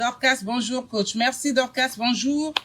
Dorcas, bonjour coach. Merci Dorcas, bonjour.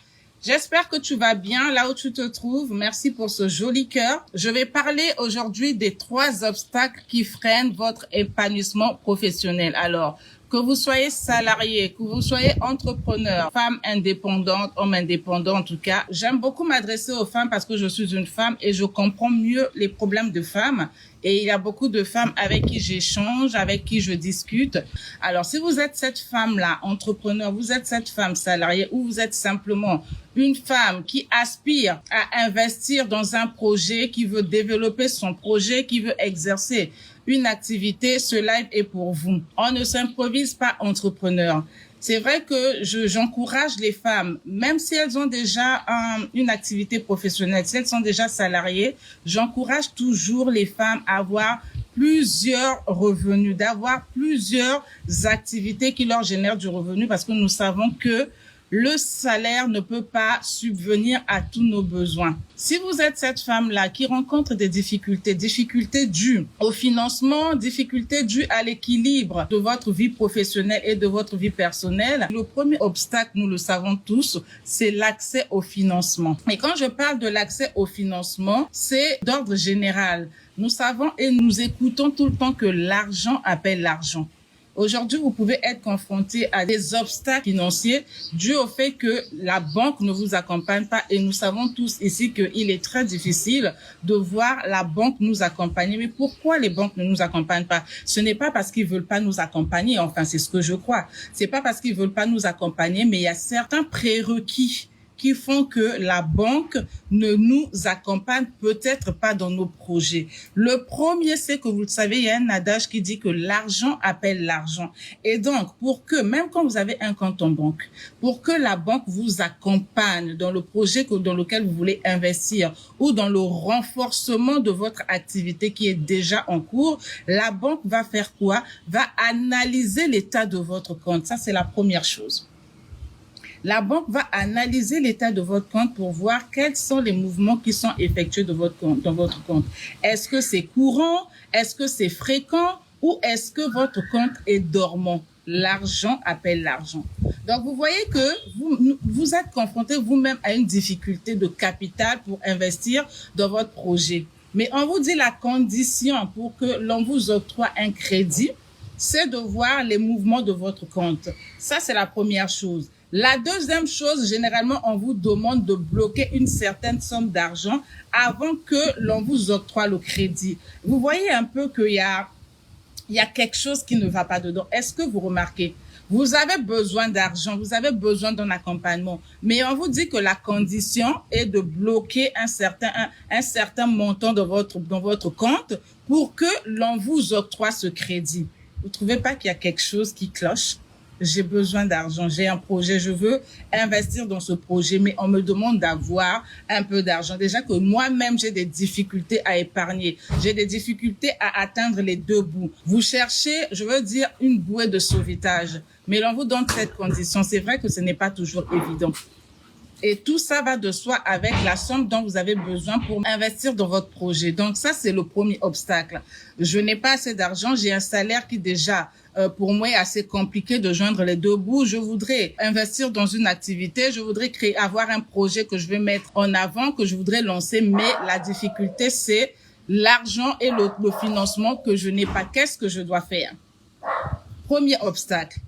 J'espère que tu vas bien là où tu te trouves. Merci pour ce joli cœur. Je vais parler aujourd'hui des 3 obstacles qui freinent votre épanouissement professionnel. Alors, que vous soyez salarié, que vous soyez entrepreneur, femme indépendante, homme indépendant en tout cas, j'aime beaucoup m'adresser aux femmes parce que je suis une femme et je comprends mieux les problèmes de femmes. Et il y a beaucoup de femmes avec qui j'échange, avec qui je discute. Alors, si vous êtes cette femme-là, entrepreneur, vous êtes cette femme salariée ou vous êtes simplement une femme qui aspire à investir dans un projet, qui veut développer son projet, qui veut exercer une activité, ce live est pour vous. On ne s'improvise pas entrepreneur. C'est vrai que j'encourage les femmes, même si elles ont déjà une activité professionnelle, si elles sont déjà salariées, j'encourage toujours les femmes à avoir plusieurs revenus, d'avoir plusieurs activités qui leur génèrent du revenu parce que nous savons que le salaire ne peut pas subvenir à tous nos besoins. Si vous êtes cette femme-là qui rencontre des difficultés dues au financement, difficultés dues à l'équilibre de votre vie professionnelle et de votre vie personnelle, le premier obstacle, nous le savons tous, c'est l'accès au financement. Et quand je parle de l'accès au financement, c'est d'ordre général. Nous savons et nous écoutons tout le temps que l'argent appelle l'argent. Aujourd'hui, vous pouvez être confronté à des obstacles financiers dus au fait que la banque ne vous accompagne pas et nous savons tous ici qu'il est très difficile de voir la banque nous accompagner. Mais pourquoi les banques ne nous accompagnent pas? Ce n'est pas parce qu'ils veulent pas nous accompagner, enfin c'est ce que je crois. C'est pas parce qu'ils veulent pas nous accompagner, mais il y a certains prérequis qui font que la banque ne nous accompagne peut-être pas dans nos projets. Le premier, c'est que vous le savez, il y a un adage qui dit que l'argent appelle l'argent. Et donc, pour que, même quand vous avez un compte en banque, pour que la banque vous accompagne dans le projet dans lequel vous voulez investir ou dans le renforcement de votre activité qui est déjà en cours, la banque va faire quoi? Va analyser l'état de votre compte. Ça, c'est la première chose. La banque va analyser l'état de votre compte pour voir quels sont les mouvements qui sont effectués dans votre compte. Est-ce que c'est courant? Est-ce que c'est fréquent? Ou est-ce que votre compte est dormant? L'argent appelle l'argent. Donc, vous voyez que vous êtes confronté vous-même à une difficulté de capital pour investir dans votre projet. Mais on vous dit la condition pour que l'on vous octroie un crédit, c'est de voir les mouvements de votre compte. Ça, c'est la première chose. La deuxième chose, généralement, on vous demande de bloquer une certaine somme d'argent avant que l'on vous octroie le crédit. Vous voyez un peu qu'il y a quelque chose qui ne va pas dedans. Est-ce que vous remarquez? Vous avez besoin d'argent, vous avez besoin d'un accompagnement, mais on vous dit que la condition est de bloquer un certain montant dans votre compte pour que l'on vous octroie ce crédit. Vous trouvez pas qu'il y a quelque chose qui cloche? J'ai besoin d'argent, j'ai un projet, je veux investir dans ce projet, mais on me demande d'avoir un peu d'argent. Déjà que moi-même, j'ai des difficultés à épargner, j'ai des difficultés à atteindre les 2 bouts. Vous cherchez, je veux dire, une bouée de sauvetage, mais l'on vous donne cette condition. C'est vrai que ce n'est pas toujours évident. Et tout ça va de soi avec la somme dont vous avez besoin pour investir dans votre projet. Donc ça, c'est le premier obstacle. Je n'ai pas assez d'argent, j'ai un salaire qui déjà, pour moi, est assez compliqué de joindre les 2 bouts. Je voudrais investir dans une activité, je voudrais avoir un projet que je vais mettre en avant, que je voudrais lancer, mais la difficulté, c'est l'argent et le financement que je n'ai pas. Qu'est-ce que je dois faire? Premier obstacle.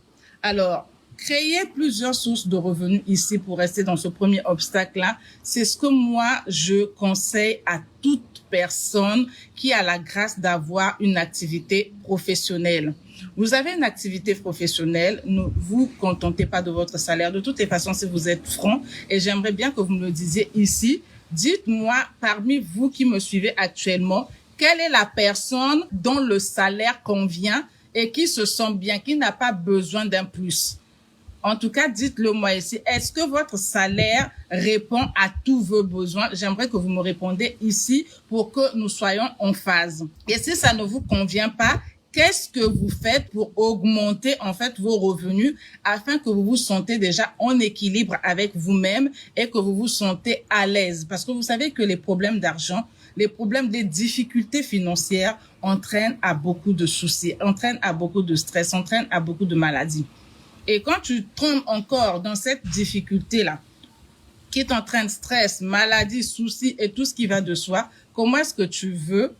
Alors, créer plusieurs sources de revenus ici pour rester dans ce premier obstacle-là, c'est ce que moi, je conseille à toute personne qui a la grâce d'avoir une activité professionnelle. Vous avez une activité professionnelle, ne vous contentez pas de votre salaire. De toutes les façons, si vous êtes franc, et j'aimerais bien que vous me le disiez ici, dites-moi, parmi vous qui me suivez actuellement, quelle est la personne dont le salaire convient et qui se sent bien, qui n'a pas besoin d'un plus? En tout cas, dites-le moi ici. Est-ce que votre salaire répond à tous vos besoins? J'aimerais que vous me répondiez ici pour que nous soyons en phase. Et si ça ne vous convient pas, qu'est-ce que vous faites pour augmenter en fait vos revenus afin que vous vous sentez déjà en équilibre avec vous-même et que vous vous sentez à l'aise? Parce que vous savez que les problèmes d'argent, les problèmes des difficultés financières entraînent à beaucoup de soucis, entraînent à beaucoup de stress, entraînent à beaucoup de maladies. Et quand tu tombes encore dans cette difficulté-là, qui est en train de stress, maladie, soucis et tout ce qui va de soi, comment est-ce que tu veux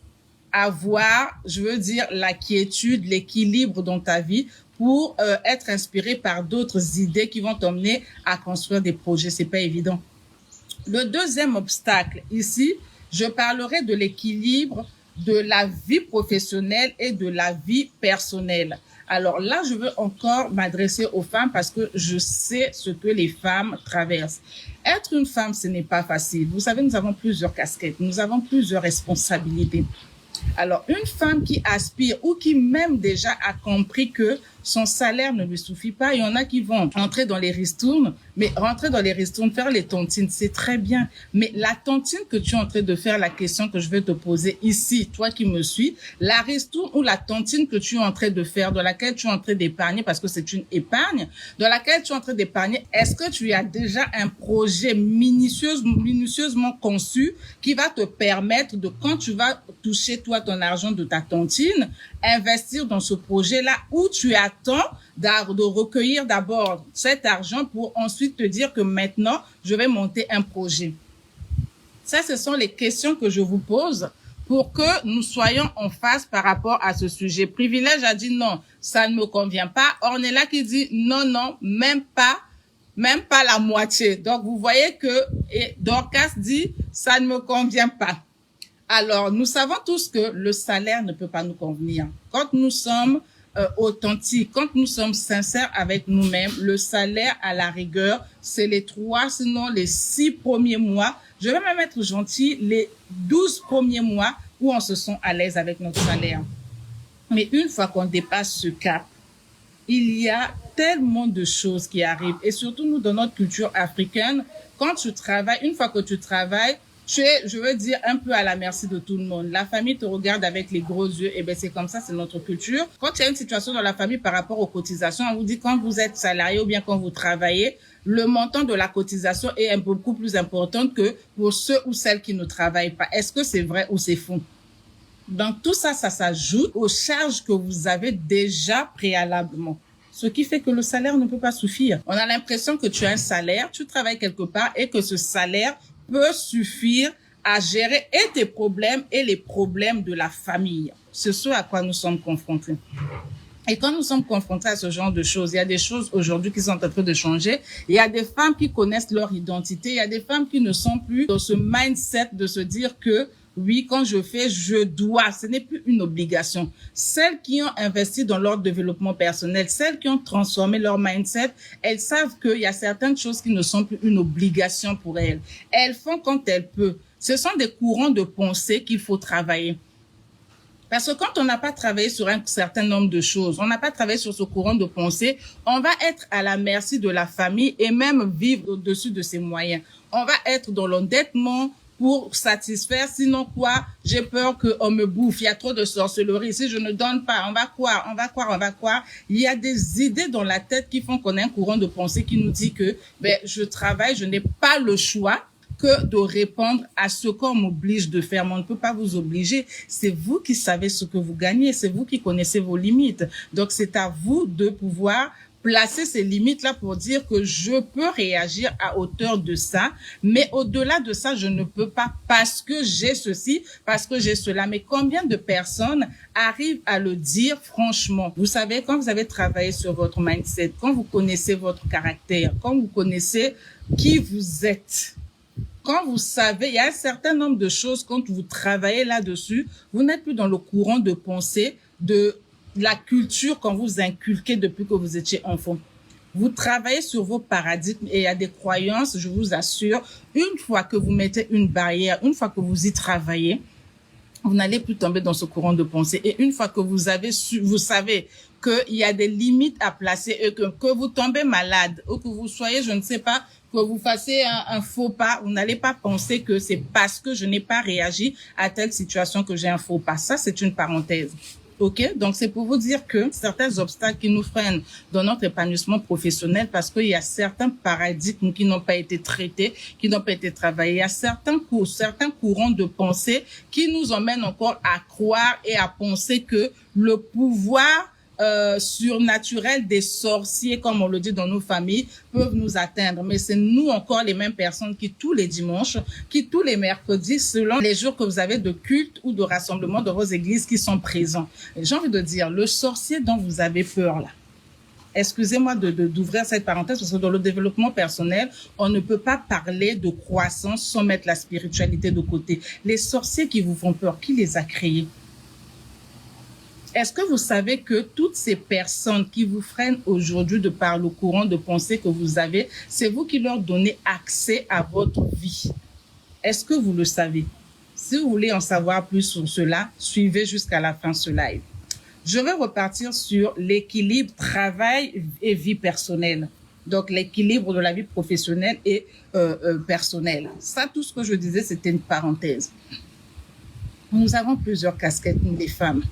avoir, je veux dire, la quiétude, l'équilibre dans ta vie pour être inspiré par d'autres idées qui vont t'emmener à construire des projets? C'est pas évident. Le deuxième obstacle ici, je parlerai de l'équilibre de la vie professionnelle et de la vie personnelle. Alors là, je veux encore m'adresser aux femmes parce que je sais ce que les femmes traversent. Être une femme, ce n'est pas facile. Vous savez, nous avons plusieurs casquettes, nous avons plusieurs responsabilités. Alors, une femme qui aspire ou qui même déjà a compris que son salaire ne lui suffit pas, il y en a qui vont entrer dans les ristournes, mais rentrer dans les ristournes, faire les tontines, c'est très bien. Mais la tontine que tu es en train de faire, la question que je vais te poser ici, toi qui me suis, la ristourne ou la tontine que tu es en train de faire, dans laquelle tu es en train d'épargner, parce que c'est une épargne, dans laquelle tu es en train d'épargner, est-ce que tu as déjà un projet minutieusement conçu qui va te permettre de, quand tu vas toucher toi ton argent de ta tontine, investir dans ce projet-là où tu attends de recueillir d'abord cet argent pour ensuite te dire que maintenant, je vais monter un projet. Ça, ce sont les questions que je vous pose pour que nous soyons en phase par rapport à ce sujet. Privilège a dit non, ça ne me convient pas. Ornella qui dit non, non, même pas la moitié. Donc, vous voyez que Dorcas dit ça ne me convient pas. Alors, nous savons tous que le salaire ne peut pas nous convenir. Quand nous sommes authentiques, quand nous sommes sincères avec nous-mêmes, le salaire, à la rigueur, c'est les 3, sinon les 6 premiers mois. Je vais même être gentil, les 12 premiers mois où on se sent à l'aise avec notre salaire. Mais une fois qu'on dépasse ce cap, il y a tellement de choses qui arrivent. Et surtout, nous, dans notre culture africaine, quand tu travailles, une fois que tu travailles, tu es, je veux dire, un peu à la merci de tout le monde. La famille te regarde avec les gros yeux. Et ben c'est comme ça, c'est notre culture. Quand il y a une situation dans la famille par rapport aux cotisations, on vous dit quand vous êtes salarié ou bien quand vous travaillez, le montant de la cotisation est beaucoup plus important que pour ceux ou celles qui ne travaillent pas. Est-ce que c'est vrai ou c'est faux? Donc tout ça, ça s'ajoute aux charges que vous avez déjà préalablement. Ce qui fait que le salaire ne peut pas suffire. On a l'impression que tu as un salaire, tu travailles quelque part et que ce salaire peut suffire à gérer et tes problèmes et les problèmes de la famille. C'est ce à quoi nous sommes confrontés. Et quand nous sommes confrontés à ce genre de choses, il y a des choses aujourd'hui qui sont en train de changer. Il y a des femmes qui connaissent leur identité. Il y a des femmes qui ne sont plus dans ce mindset de se dire que oui, quand je fais, je dois. Ce n'est plus une obligation. Celles qui ont investi dans leur développement personnel, celles qui ont transformé leur mindset, elles savent qu'il y a certaines choses qui ne sont plus une obligation pour elles. Elles font quand elles peuvent. Ce sont des courants de pensée qu'il faut travailler. Parce que quand on n'a pas travaillé sur un certain nombre de choses, on n'a pas travaillé sur ce courant de pensée, on va être à la merci de la famille et même vivre au-dessus de ses moyens. On va être dans l'endettement pour satisfaire, sinon quoi, j'ai peur qu'on me bouffe, il y a trop de sorcellerie, si je ne donne pas, on va croire. Il y a des idées dans la tête qui font qu'on a un courant de pensée qui nous dit que je travaille, je n'ai pas le choix que de répondre à ce qu'on m'oblige de faire. Mais on ne peut pas vous obliger. C'est vous qui savez ce que vous gagnez, c'est vous qui connaissez vos limites. Donc c'est à vous de pouvoir placer ces limites-là pour dire que je peux réagir à hauteur de ça, mais au-delà de ça, je ne peux pas parce que j'ai ceci, parce que j'ai cela. Mais combien de personnes arrivent à le dire franchement? Vous savez, quand vous avez travaillé sur votre mindset, quand vous connaissez votre caractère, quand vous connaissez qui vous êtes, quand vous savez, il y a un certain nombre de choses, quand vous travaillez là-dessus, vous n'êtes plus dans le courant de pensée de la culture qu'on vous inculquait depuis que vous étiez enfant. Vous travaillez sur vos paradigmes et il y a des croyances, je vous assure, une fois que vous mettez une barrière, une fois que vous y travaillez, vous n'allez plus tomber dans ce courant de pensée. Et une fois que vous avez vous savez qu'il y a des limites à placer et que vous tombez malade ou que vous soyez, je ne sais pas, que vous fassiez un faux pas, vous n'allez pas penser que c'est parce que je n'ai pas réagi à telle situation que j'ai un faux pas. Ça, c'est une parenthèse. OK? Donc, c'est pour vous dire que certains obstacles qui nous freinent dans notre épanouissement professionnel parce qu'il y a certains paradigmes qui n'ont pas été traités, qui n'ont pas été travaillés. Il y a certains courants de pensée qui nous emmènent encore à croire et à penser que le pouvoir surnaturels des sorciers, comme on le dit dans nos familles, peuvent nous atteindre. Mais c'est nous encore les mêmes personnes qui tous les dimanches, qui tous les mercredis, selon les jours que vous avez de culte ou de rassemblement dans vos églises, qui sont présents. J'ai envie de dire, le sorcier dont vous avez peur là, excusez-moi d'ouvrir cette parenthèse, parce que dans le développement personnel, on ne peut pas parler de croissance sans mettre la spiritualité de côté. Les sorciers qui vous font peur, qui les a créés? Est-ce que vous savez que toutes ces personnes qui vous freinent aujourd'hui de par le courant de pensée que vous avez, c'est vous qui leur donnez accès à votre vie? Est-ce que vous le savez? Si vous voulez en savoir plus sur cela, suivez jusqu'à la fin ce live. Je vais repartir sur l'équilibre travail et vie personnelle. Donc, l'équilibre de la vie professionnelle et personnelle. Ça, tout ce que je disais, c'était une parenthèse. Nous avons plusieurs casquettes, nous les femmes.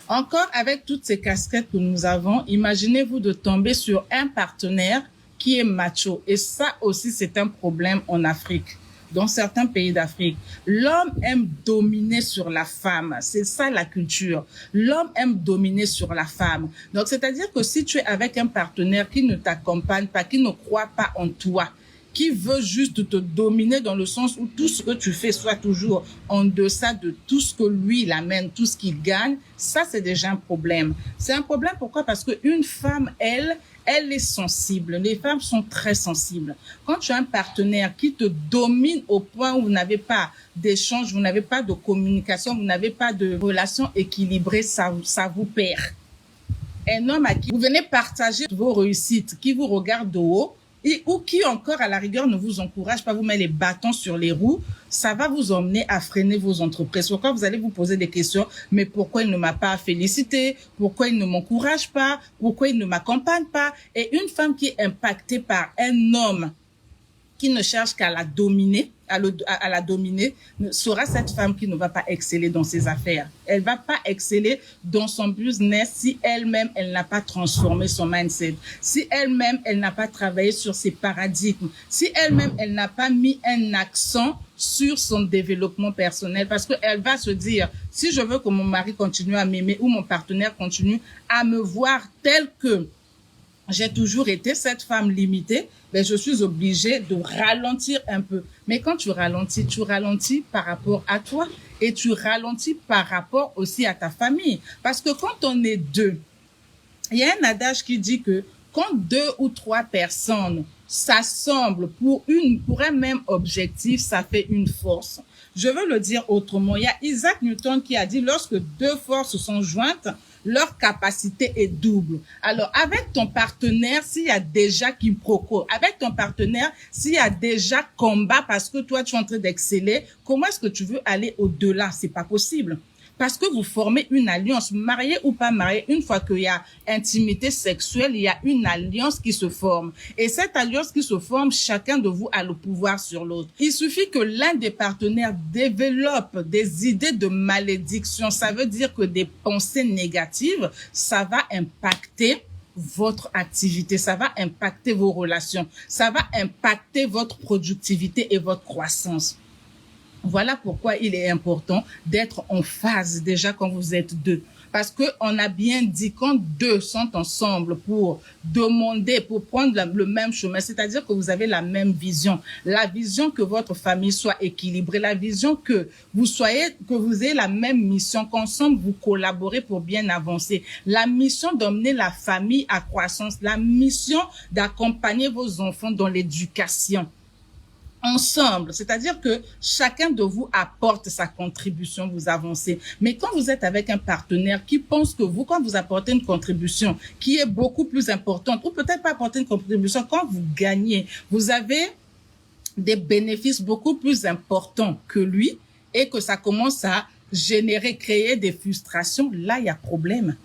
Encore avec toutes ces casquettes que nous avons, imaginez-vous de tomber sur un partenaire qui est macho. Et ça aussi, c'est un problème en Afrique. Dans certains pays d'Afrique, l'homme aime dominer sur la femme. C'est ça la culture. L'homme aime dominer sur la femme. Donc, c'est-à-dire que si tu es avec un partenaire qui ne t'accompagne pas, qui ne croit pas en toi, qui veut juste te dominer dans le sens où tout ce que tu fais soit toujours en deçà de tout ce que lui il amène, tout ce qu'il gagne, ça c'est déjà un problème. C'est un problème pourquoi? Parce qu'une femme, elle est sensible. Les femmes sont très sensibles. Quand tu as un partenaire qui te domine au point où vous n'avez pas d'échange, vous n'avez pas de communication, vous n'avez pas de relation équilibrée, ça vous perd. Un homme à qui vous venez partager vos réussites, qui vous regarde de haut, ou qui encore à la rigueur ne vous encourage pas, vous met les bâtons sur les roues, ça va vous emmener à freiner vos entreprises. Pourquoi vous allez vous poser des questions, mais pourquoi il ne m'a pas félicité, pourquoi il ne m'encourage pas, pourquoi il ne m'accompagne pas? Et une femme qui est impactée par un homme qui ne cherche qu'à la dominer, à la dominer, sera cette femme qui ne va pas exceller dans ses affaires. Elle va pas exceller dans son business si elle-même, elle n'a pas transformé son mindset. Si elle-même, elle n'a pas travaillé sur ses paradigmes. Si elle-même, elle n'a pas mis un accent sur son développement personnel. Parce qu'elle va se dire, si je veux que mon mari continue à m'aimer ou mon partenaire continue à me voir tel que j'ai toujours été cette femme limitée, ben je suis obligée de ralentir un peu. Mais quand tu ralentis par rapport à toi et tu ralentis par rapport aussi à ta famille. Parce que quand on est deux, il y a un adage qui dit que quand 2 ou 3 personnes s'assemblent pour un même objectif, ça fait une force. Je veux le dire autrement. Il y a Isaac Newton qui a dit, lorsque 2 forces sont jointes, leur capacité est double. Alors, avec ton partenaire, s'il y a déjà quiproquo, avec ton partenaire, s'il y a déjà combat parce que toi, tu es en train d'exceller, comment est-ce que tu veux aller au-delà? C'est pas possible. Parce que vous formez une alliance, marié ou pas marié, une fois qu'il y a intimité sexuelle, il y a une alliance qui se forme. Et cette alliance qui se forme, chacun de vous a le pouvoir sur l'autre. Il suffit que l'un des partenaires développe des idées de malédiction. Ça veut dire que des pensées négatives, ça va impacter votre activité, ça va impacter vos relations, ça va impacter votre productivité et votre croissance. Voilà pourquoi il est important d'être en phase déjà quand vous êtes deux. Parce que on a bien dit, quand 2 sont ensemble pour demander, pour prendre le même chemin, c'est-à-dire que vous avez la même vision, la vision que votre famille soit équilibrée, la vision que vous ayez la même mission, qu'ensemble vous collaborez pour bien avancer, la mission d'emmener la famille à croissance, la mission d'accompagner vos enfants dans l'éducation. Ensemble, c'est-à-dire que chacun de vous apporte sa contribution, vous avancez. Mais quand vous êtes avec un partenaire qui pense que vous, quand vous apportez une contribution qui est beaucoup plus importante, ou peut-être pas apporter une contribution, quand vous gagnez, vous avez des bénéfices beaucoup plus importants que lui et que ça commence à créer des frustrations, là, il y a problème.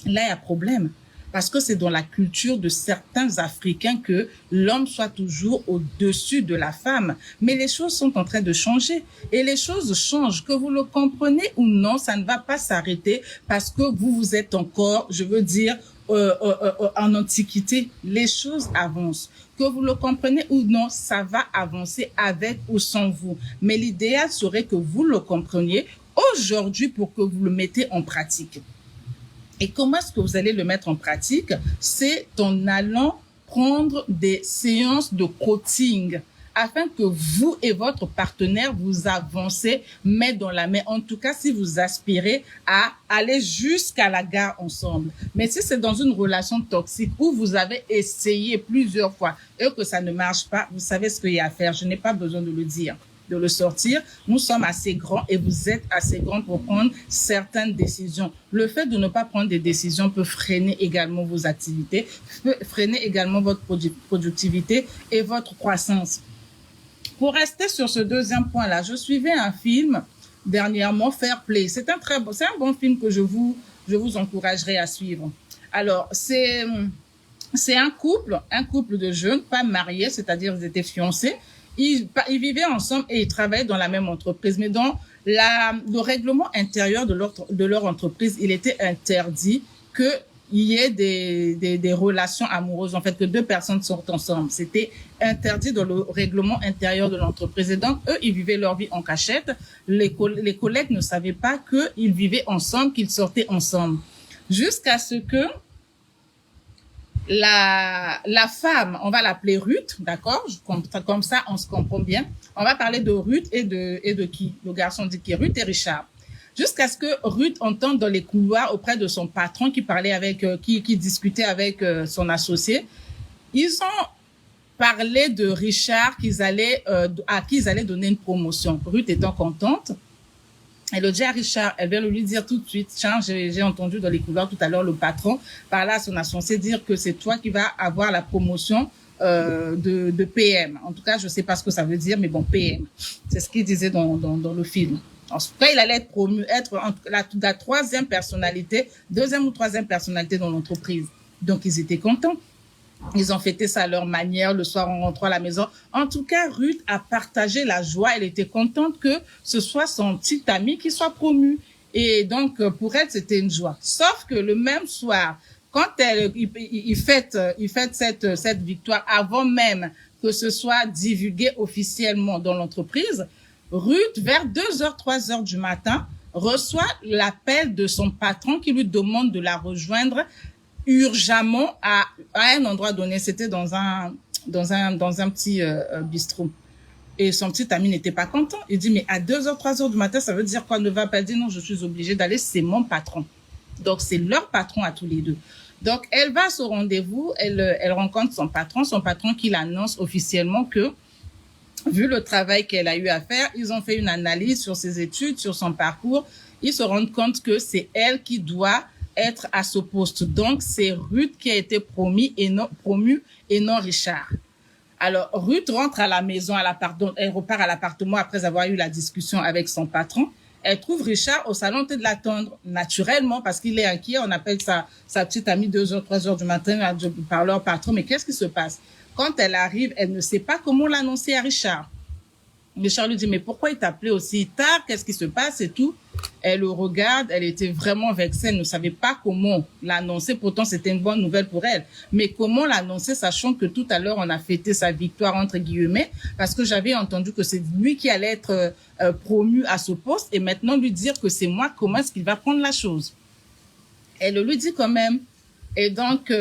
Là, il y a problème. Parce que c'est dans la culture de certains Africains que l'homme soit toujours au-dessus de la femme. Mais les choses sont en train de changer. Et les choses changent. Que vous le comprenez ou non, ça ne va pas s'arrêter parce que vous êtes encore, je veux dire, en antiquité. Les choses avancent. Que vous le comprenez ou non, ça va avancer avec ou sans vous. Mais l'idéal serait que vous le compreniez aujourd'hui pour que vous le mettez en pratique. Et comment est-ce que vous allez le mettre en pratique? C'est en allant prendre des séances de coaching afin que vous et votre partenaire vous avancez main dans la main. En tout cas, si vous aspirez à aller jusqu'à la gare ensemble. Mais si c'est dans une relation toxique où vous avez essayé plusieurs fois et que ça ne marche pas, vous savez ce qu'il y a à faire. Je n'ai pas besoin de le dire, de le sortir. Nous sommes assez grands et vous êtes assez grands pour prendre certaines décisions. Le fait de ne pas prendre des décisions peut freiner également vos activités, peut freiner également votre productivité et votre croissance. Pour rester sur ce deuxième point-là, je suivais un film dernièrement, Fair Play. C'est un bon film que je vous encouragerai à suivre. Alors, c'est un couple de jeunes, pas mariés, c'est-à-dire ils étaient fiancés. Ils vivaient ensemble et ils travaillaient dans la même entreprise. Mais dans le règlement intérieur de leur entreprise, il était interdit que il y ait des relations amoureuses, en fait, que deux personnes sortent ensemble. C'était interdit dans le règlement intérieur de l'entreprise. Et donc, eux, ils vivaient leur vie en cachette. Les collègues ne savaient pas qu'ils vivaient ensemble, qu'ils sortaient ensemble. Jusqu'à ce que la femme, on va l'appeler Ruth, d'accord? Comme ça, on se comprend bien. On va parler de Ruth et de qui? Le garçon dit qui? Ruth et Richard. Jusqu'à ce que Ruth entende dans les couloirs auprès de son patron qui parlait avec, qui discutait avec son associé. Ils ont parlé de Richard à qui ils allaient donner une promotion. Ruth étant contente, elle le dit à Richard, elle vient lui dire tout de suite, tiens, j'ai entendu dans les couloirs tout à l'heure le patron parler à son associé dire que c'est toi qui vas avoir la promotion de PM. En tout cas, je sais pas ce que ça veut dire, mais bon, PM. C'est ce qu'il disait dans le film. En tout cas, il allait être promu, être la troisième personnalité, deuxième ou troisième personnalité dans l'entreprise. Donc, ils étaient contents. Ils ont fêté ça à leur manière le soir en rentrant à la maison. En tout cas, Ruth a partagé la joie. Elle était contente que ce soit son petit ami qui soit promu. Et donc, pour elle, c'était une joie. Sauf que le même soir, quand il fête cette victoire avant même que ce soit divulgué officiellement dans l'entreprise, Ruth, vers 2h, 3h du matin, reçoit l'appel de son patron qui lui demande de la rejoindre urgemment à un endroit donné. C'était dans un petit bistrot. Et son petit ami n'était pas content. Il dit, mais à 2h, 3h du matin, ça veut dire quoi? Ne va pas dire non, je suis obligée d'aller, c'est mon patron. Donc, c'est leur patron à tous les deux. Donc, elle va à ce rendez-vous, elle rencontre son patron qui l'annonce officiellement que vu le travail qu'elle a eu à faire, ils ont fait une analyse sur ses études, sur son parcours. Ils se rendent compte que c'est elle qui doit être à ce poste. Donc, c'est Ruth qui a été promue et non Richard. Alors, Ruth rentre à la maison, elle repart à l'appartement après avoir eu la discussion avec son patron. Elle trouve Richard au salon en train de l'attendre naturellement parce qu'il est inquiet. On appelle sa petite amie 2h, 3h du matin par leur patron. Mais qu'est-ce qui se passe? Quand elle arrive, elle ne sait pas comment l'annoncer à Richard. Richard lui dit, mais pourquoi il t'appelait aussi tard? Qu'est-ce qui se passe et tout? Elle le regarde, elle était vraiment vexée, elle ne savait pas comment l'annoncer. Pourtant, c'était une bonne nouvelle pour elle. Mais comment l'annoncer, sachant que tout à l'heure, on a fêté sa victoire, entre guillemets, parce que j'avais entendu que c'est lui qui allait être promu à ce poste et maintenant lui dire que c'est moi, comment est-ce qu'il va prendre la chose? Elle le lui dit quand même. Et donc,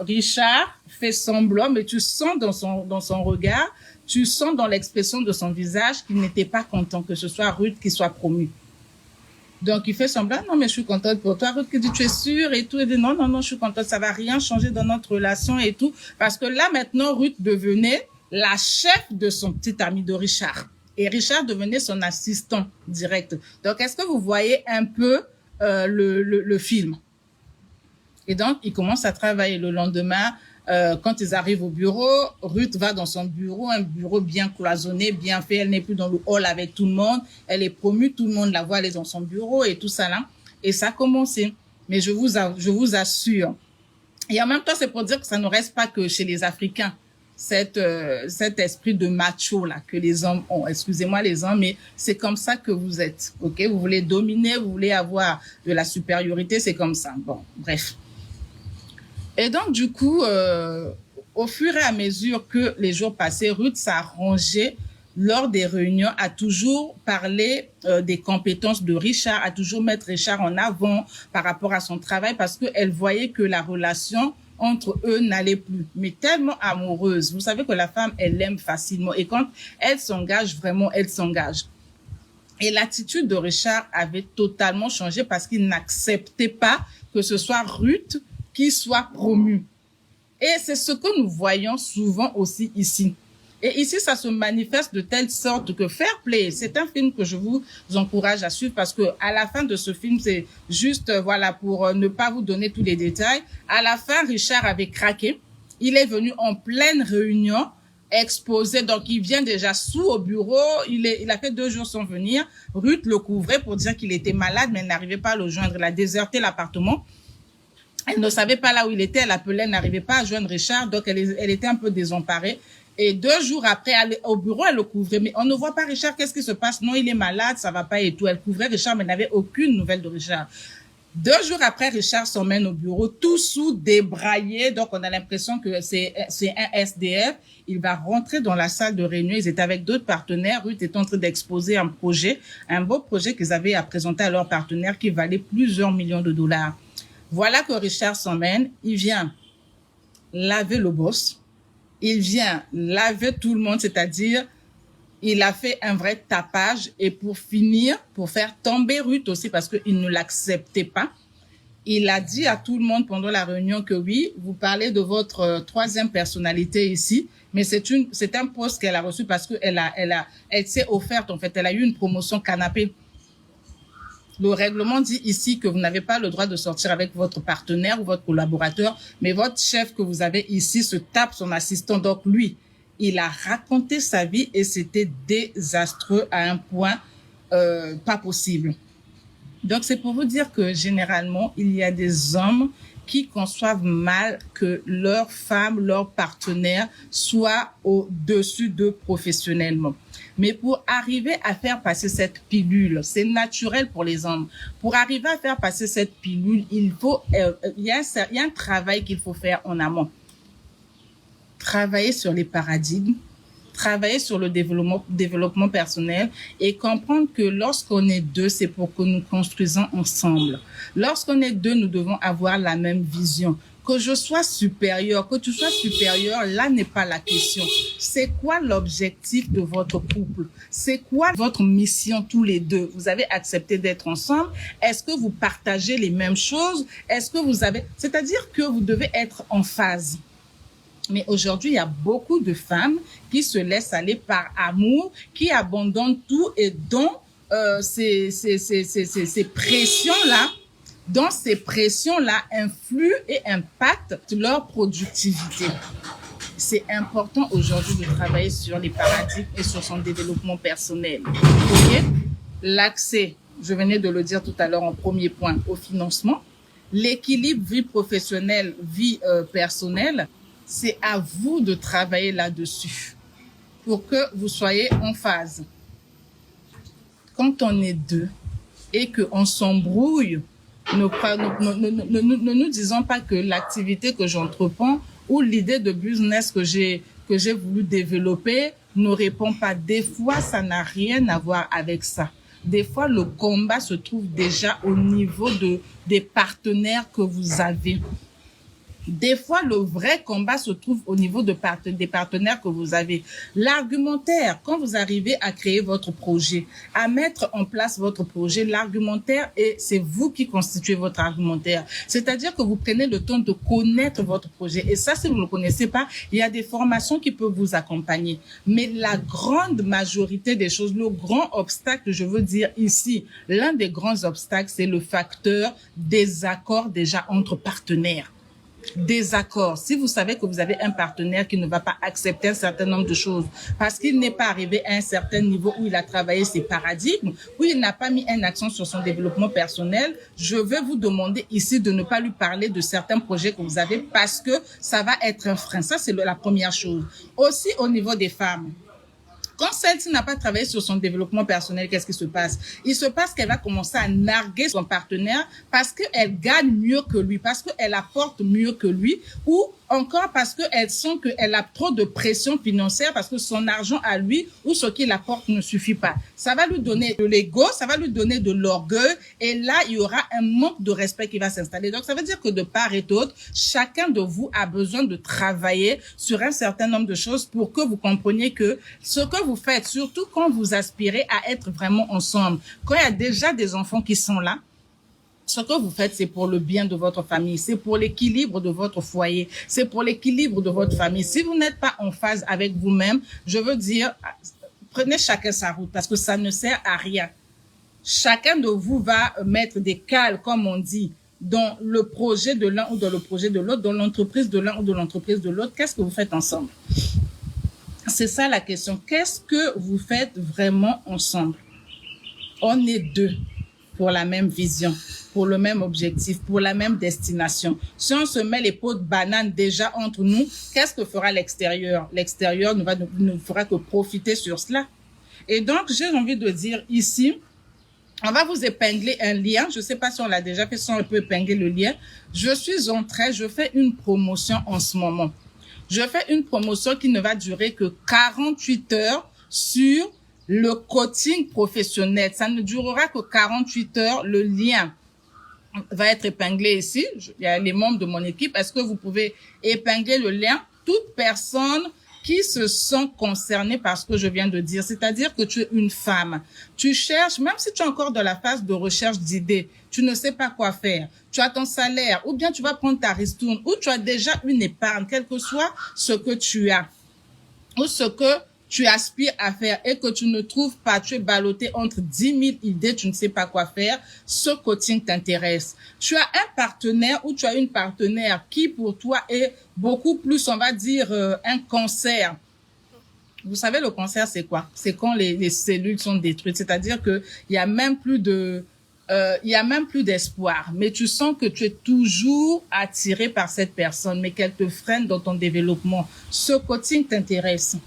Richard fait semblant, mais tu sens dans son regard, tu sens dans l'expression de son visage qu'il n'était pas content que ce soit Ruth qui soit promue. Donc, il fait semblant, non, mais je suis contente pour toi. Ruth qui dit, tu es sûre et tout. Il dit, non, je suis contente. Ça va rien changer dans notre relation et tout. Parce que là, maintenant, Ruth devenait la chef de son petit ami de Richard. Et Richard devenait son assistant direct. Donc, est-ce que vous voyez un peu le film? Et donc, ils commencent à travailler le lendemain. Quand ils arrivent au bureau, Ruth va dans son bureau, un bureau bien cloisonné, bien fait. Elle n'est plus dans le hall avec tout le monde. Elle est promue, tout le monde la voit, elle est dans son bureau et tout ça là. Et ça a commencé. Mais je vous assure. Et en même temps, c'est pour dire que ça ne reste pas que chez les Africains. Cet esprit de macho là que les hommes ont. Excusez-moi les hommes, mais c'est comme ça que vous êtes. Ok, vous voulez dominer, vous voulez avoir de la supériorité, c'est comme ça. Bon, bref. Et donc, du coup, au fur et à mesure que les jours passaient, Ruth s'arrangeait lors des réunions, à toujours parler des compétences de Richard, à toujours mettre Richard en avant par rapport à son travail, parce qu'elle voyait que la relation entre eux n'allait plus, mais tellement amoureuse. Vous savez que la femme, elle aime facilement, et quand elle s'engage, vraiment, elle s'engage. Et l'attitude de Richard avait totalement changé parce qu'il n'acceptait pas que ce soit Ruth qui soit promue. Et c'est ce que nous voyons souvent aussi ici. Et ici, ça se manifeste de telle sorte que Fair Play, c'est un film que je vous encourage à suivre parce que à la fin de ce film, c'est juste, voilà, pour ne pas vous donner tous les détails. À la fin, Richard avait craqué. Il est venu en pleine réunion, exposé. Donc, il vient déjà sous au bureau. Il a fait 2 jours sans venir. Ruth le couvrait pour dire qu'il était malade, mais elle n'arrivait pas à le joindre. Elle a déserté l'appartement. Elle ne savait pas là où il était. Elle appelait, elle n'arrivait pas à joindre Richard. Donc, elle était un peu désemparée. Et 2 jours après, au bureau, elle le couvrait. Mais on ne voit pas Richard. Qu'est-ce qui se passe? Non, il est malade, ça va pas et tout. Elle couvrait Richard, mais n'avait aucune nouvelle de Richard. 2 jours après, Richard s'emmène au bureau, tout sous, débraillé. Donc, on a l'impression que c'est un SDF. Il va rentrer dans la salle de réunion. Ils étaient avec d'autres partenaires. Ruth est en train d'exposer un projet, un beau projet qu'ils avaient à présenter à leurs partenaires qui valait plusieurs millions de dollars. Voilà que Richard s'emmène. Il vient laver le boss. Il vient laver tout le monde, c'est-à-dire, il a fait un vrai tapage. Et pour finir, pour faire tomber Ruth aussi, parce qu'il ne l'acceptait pas, il a dit à tout le monde pendant la réunion que oui, vous parlez de votre 3e personnalité ici, mais c'est un poste qu'elle a reçu parce elle s'est offerte, en fait, elle a eu une promotion canapé. Le règlement dit ici que vous n'avez pas le droit de sortir avec votre partenaire ou votre collaborateur, mais votre chef que vous avez ici se tape son assistant. Donc lui, il a raconté sa vie et c'était désastreux à un point pas possible. Donc c'est pour vous dire que généralement, il y a des hommes qui conçoivent mal que leur femme, leur partenaire soit au-dessus d'eux professionnellement. Mais pour arriver à faire passer cette pilule, c'est naturel pour les hommes. Pour arriver à faire passer cette pilule, il y a un travail qu'il faut faire en amont. Travailler sur les paradigmes, travailler sur le développement personnel et comprendre que lorsqu'on est 2, c'est pour que nous construisons ensemble. Lorsqu'on est 2, nous devons avoir la même vision. Que je sois supérieur, que tu sois supérieur, là n'est pas la question. C'est quoi l'objectif de votre couple? C'est quoi votre mission tous les 2? Vous avez accepté d'être ensemble? Est-ce que vous partagez les mêmes choses? C'est-à-dire que vous devez être en phase. Mais aujourd'hui, il y a beaucoup de femmes qui se laissent aller par amour, qui abandonnent tout et dont ces pressions-là, influent et impactent leur productivité. C'est important aujourd'hui de travailler sur les paradigmes et sur son développement personnel. Okay? L'accès, je venais de le dire tout à l'heure en premier point, au financement, l'équilibre vie professionnelle, vie personnelle, c'est à vous de travailler là-dessus pour que vous soyez en phase. Quand on est 2 et qu'on s'embrouille, ne nous disons pas que l'activité que j'entreprends ou l'idée de business que j'ai voulu développer ne répond pas. Des fois, ça n'a rien à voir avec ça. Des fois, le combat se trouve déjà au niveau des partenaires que vous avez. Des fois, le vrai combat se trouve au niveau des partenaires que vous avez. L'argumentaire, quand vous arrivez à créer votre projet, à mettre en place votre projet, l'argumentaire, c'est vous qui constituez votre argumentaire. C'est-à-dire que vous prenez le temps de connaître votre projet. Et ça, si vous ne le connaissez pas, il y a des formations qui peuvent vous accompagner. Mais la grande majorité des choses, le grand obstacle, je veux dire ici, l'un des grands obstacles, c'est le facteur désaccord déjà entre partenaires. Désaccord. Si vous savez que vous avez un partenaire qui ne va pas accepter un certain nombre de choses parce qu'il n'est pas arrivé à un certain niveau où il a travaillé ses paradigmes, où il n'a pas mis un accent sur son développement personnel, je vais vous demander ici de ne pas lui parler de certains projets que vous avez parce que ça va être un frein. Ça, c'est la première chose. Aussi, au niveau des femmes, Quand celle-ci n'a pas travaillé sur son développement personnel, qu'est-ce qui se passe? Il se passe qu'elle va commencer à narguer son partenaire parce qu'elle gagne mieux que lui, parce qu'elle apporte mieux que lui, ou encore parce qu'elle sent qu'elle a trop de pression financière parce que son argent à lui ou ce qu'il apporte ne suffit pas. Ça va lui donner de l'ego, ça va lui donner de l'orgueil et là, il y aura un manque de respect qui va s'installer. Donc, ça veut dire que de part et d'autre, chacun de vous a besoin de travailler sur un certain nombre de choses pour que vous compreniez que ce que vous faites, surtout quand vous aspirez à être vraiment ensemble, quand il y a déjà des enfants qui sont là, ce que vous faites, c'est pour le bien de votre famille, c'est pour l'équilibre de votre foyer, c'est pour l'équilibre de votre famille. Si vous n'êtes pas en phase avec vous-même, je veux dire, prenez chacun sa route parce que ça ne sert à rien. Chacun de vous va mettre des cales, comme on dit, dans le projet de l'un ou dans le projet de l'autre, dans l'entreprise de l'un ou dans l'entreprise de l'autre. Qu'est-ce que vous faites ensemble? C'est ça la question. Qu'est-ce que vous faites vraiment ensemble? On est deux pour la même vision, pour le même objectif, pour la même destination. Si on se met les pots de banane déjà entre nous, qu'est-ce que fera l'extérieur? L'extérieur ne fera que profiter sur cela. Et donc, j'ai envie de dire ici, on va vous épingler un lien. Je ne sais pas si on l'a déjà fait, si on peut épingler le lien. Je fais une promotion en ce moment. Je fais une promotion qui ne va durer que 48 heures sur le coaching professionnel. Ça ne durera que 48 heures. Le lien va être épinglé ici. Il y a les membres de mon équipe. Est-ce que vous pouvez épingler le lien? Toute personne qui se sent concernée par ce que je viens de dire, c'est-à-dire que tu es une femme. Tu cherches, même si tu es encore dans la phase de recherche d'idées, tu ne sais pas quoi faire. Tu as ton salaire, ou bien tu vas prendre ta ristourne, ou tu as déjà une épargne, quel que soit ce que tu as, ou ce que tu aspires à faire et que tu ne trouves pas, tu es ballotté entre 10 000 idées, tu ne sais pas quoi faire, ce coaching t'intéresse. Tu as un partenaire ou tu as une partenaire qui pour toi est beaucoup plus, on va dire, un cancer. Vous savez, le cancer, c'est quoi? C'est quand les cellules sont détruites, c'est-à-dire que il y a même plus d'espoir, mais tu sens que tu es toujours attiré par cette personne, mais qu'elle te freine dans ton développement. Ce coaching t'intéresse.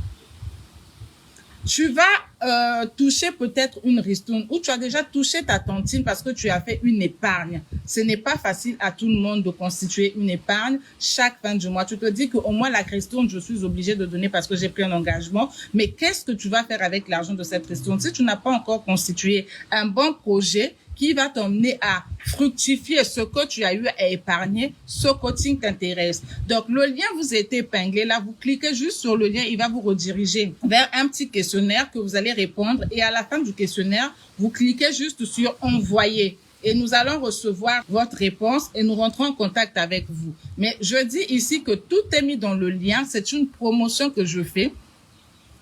Tu vas toucher peut-être une ristourne ou tu as déjà touché ta tontine parce que tu as fait une épargne. Ce n'est pas facile à tout le monde de constituer une épargne chaque fin du mois. Tu te dis qu'au moins la ristourne, je suis obligée de donner parce que j'ai pris un engagement. Mais qu'est-ce que tu vas faire avec l'argent de cette ristourne? Si tu n'as pas encore constitué un bon projet qui va t'emmener à fructifier ce que tu as eu à épargner, ce coaching t'intéresse. Donc, le lien vous a été épinglé. Là, vous cliquez juste sur le lien, il va vous rediriger vers un petit questionnaire que vous allez répondre. Et à la fin du questionnaire, vous cliquez juste sur « Envoyer ». Et nous allons recevoir votre réponse et nous rentrons en contact avec vous. Mais je dis ici que tout est mis dans le lien. C'est une promotion que je fais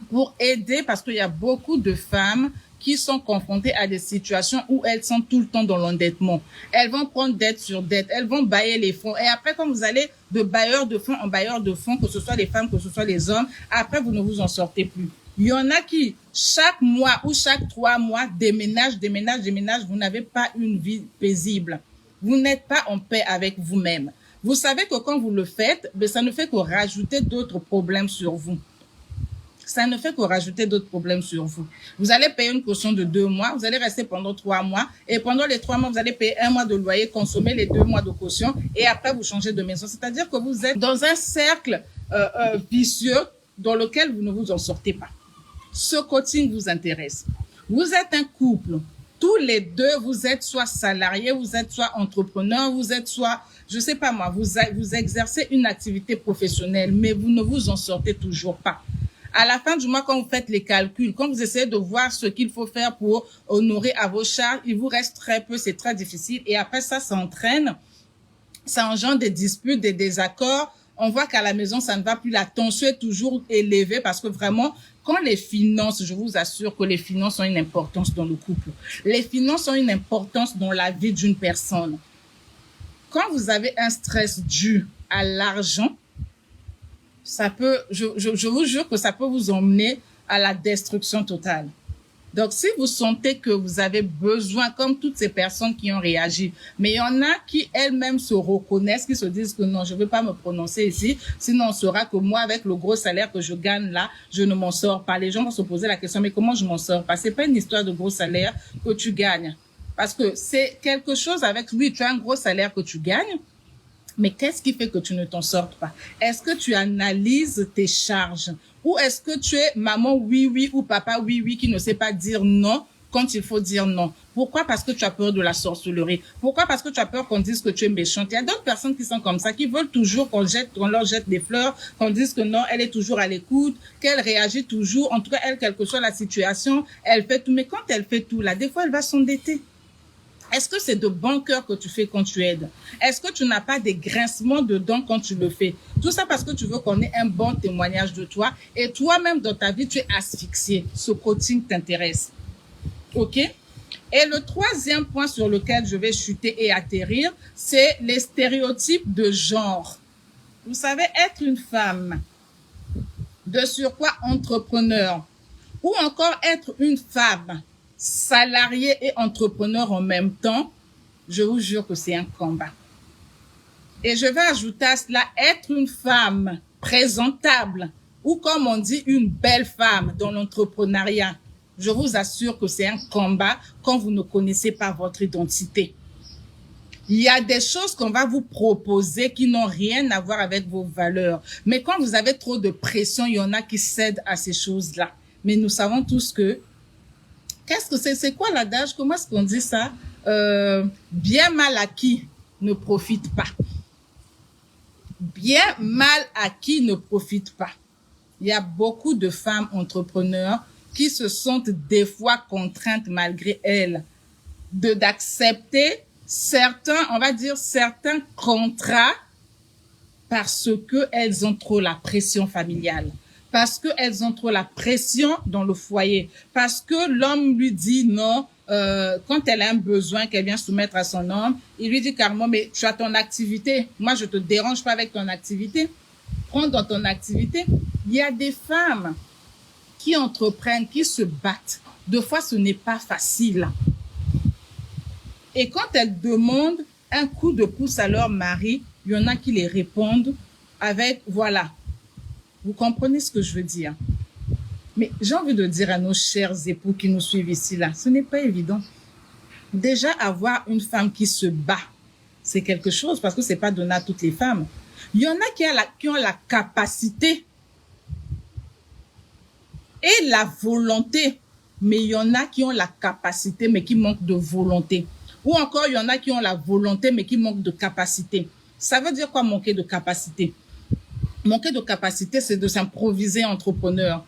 pour aider parce qu'il y a beaucoup de femmes qui sont confrontées à des situations où elles sont tout le temps dans l'endettement. Elles vont prendre dette sur dette, elles vont bailler les fonds. Et après, quand vous allez de bailleur de fonds en bailleur de fonds, que ce soit les femmes, que ce soit les hommes, après, vous ne vous en sortez plus. Il y en a qui, chaque mois ou chaque 3 mois, déménagent, vous n'avez pas une vie paisible. Vous n'êtes pas en paix avec vous-même. Vous savez que quand vous le faites, ça ne fait que rajouter d'autres problèmes sur vous. Ça ne fait que rajouter d'autres problèmes sur vous. Vous allez payer une caution de 2 mois, vous allez rester pendant 3 mois, et pendant les 3 mois, vous allez payer 1 mois de loyer, consommer les 2 mois de caution, et après, vous changez de maison. C'est-à-dire que vous êtes dans un cercle vicieux dans lequel vous ne vous en sortez pas. Ce coaching vous intéresse. Vous êtes un couple. Tous les deux, vous êtes soit salarié, vous êtes soit entrepreneur, vous êtes soit, je sais pas moi, vous exercez une activité professionnelle, mais vous ne vous en sortez toujours pas. À la fin du mois, quand vous faites les calculs, quand vous essayez de voir ce qu'il faut faire pour honorer à vos charges, il vous reste très peu, c'est très difficile. Et après ça entraîne, ça engendre des disputes, des désaccords. On voit qu'à la maison, ça ne va plus. La tension est toujours élevée parce que vraiment, quand les finances, je vous assure que les finances ont une importance dans le couple. Les finances ont une importance dans la vie d'une personne. Quand vous avez un stress dû à l'argent, ça peut, je vous jure que ça peut vous emmener à la destruction totale. Donc, si vous sentez que vous avez besoin, comme toutes ces personnes qui ont réagi, mais il y en a qui elles-mêmes se reconnaissent, qui se disent que non, je ne veux pas me prononcer ici, sinon on saura que moi, avec le gros salaire que je gagne là, je ne m'en sors pas. Les gens vont se poser la question, mais comment je m'en sors pas? C'est pas une histoire de gros salaire que tu gagnes. Parce que c'est quelque chose avec lui, tu as un gros salaire que tu gagnes, mais qu'est-ce qui fait que tu ne t'en sortes pas? Est-ce que tu analyses tes charges? Ou est-ce que tu es maman oui ou papa oui qui ne sait pas dire non quand il faut dire non? Pourquoi? Parce que tu as peur de la sorcellerie. Pourquoi? Parce que tu as peur qu'on dise que tu es méchante. Il y a d'autres personnes qui sont comme ça, qui veulent toujours qu'on leur jette des fleurs, qu'on dise que non, elle est toujours à l'écoute, qu'elle réagit toujours. En tout cas, elle, quelle que soit la situation, elle fait tout. Mais quand elle fait tout, là, des fois, elle va s'endetter. Est-ce que c'est de bon cœur que tu fais quand tu aides? Est-ce que tu n'as pas des grincements dedans quand tu le fais? Tout ça parce que tu veux qu'on ait un bon témoignage de toi et toi-même dans ta vie, tu es asphyxié. Ce coaching t'intéresse. OK? Et le troisième point sur lequel je vais chuter et atterrir, c'est les stéréotypes de genre. Vous savez, être une femme, de surcroît entrepreneur, ou encore être une femme salarié et entrepreneur en même temps, je vous jure que c'est un combat. Et je vais ajouter à cela, être une femme présentable ou comme on dit, une belle femme dans l'entrepreneuriat. Je vous assure que c'est un combat quand vous ne connaissez pas votre identité. Il y a des choses qu'on va vous proposer qui n'ont rien à voir avec vos valeurs. Mais quand vous avez trop de pression, il y en a qui cèdent à ces choses-là. Mais nous savons tous que qu'est-ce que c'est quoi l'adage? Comment est-ce qu'on dit ça? Bien mal acquis ne profite pas. Bien mal acquis ne profite pas. Il y a beaucoup de femmes entrepreneurs qui se sentent des fois contraintes malgré elles d'accepter certains, on va dire certains contrats parce que elles ont trop la pression familiale. Parce qu'elles ont trop la pression dans le foyer, parce que l'homme lui dit non, quand elle a un besoin qu'elle vient soumettre à son homme, il lui dit carrément, mais tu as ton activité, moi je te dérange pas avec ton activité, prends dans ton activité. Il y a des femmes qui entreprennent, qui se battent, des fois ce n'est pas facile. Et quand elles demandent un coup de pouce à leur mari, il y en a qui les répondent avec, voilà. Vous comprenez ce que je veux dire? Mais j'ai envie de dire à nos chers époux qui nous suivent ici, là, ce n'est pas évident. Déjà, avoir une femme qui se bat, c'est quelque chose parce que c'est pas donné à toutes les femmes. Il y en a qui ont la capacité et la volonté, mais il y en a qui ont la capacité, mais qui manquent de volonté. Ou encore, il y en a qui ont la volonté, mais qui manquent de capacité. Ça veut dire quoi, manquer de capacité? Manquer de capacité, c'est de s'improviser entrepreneur.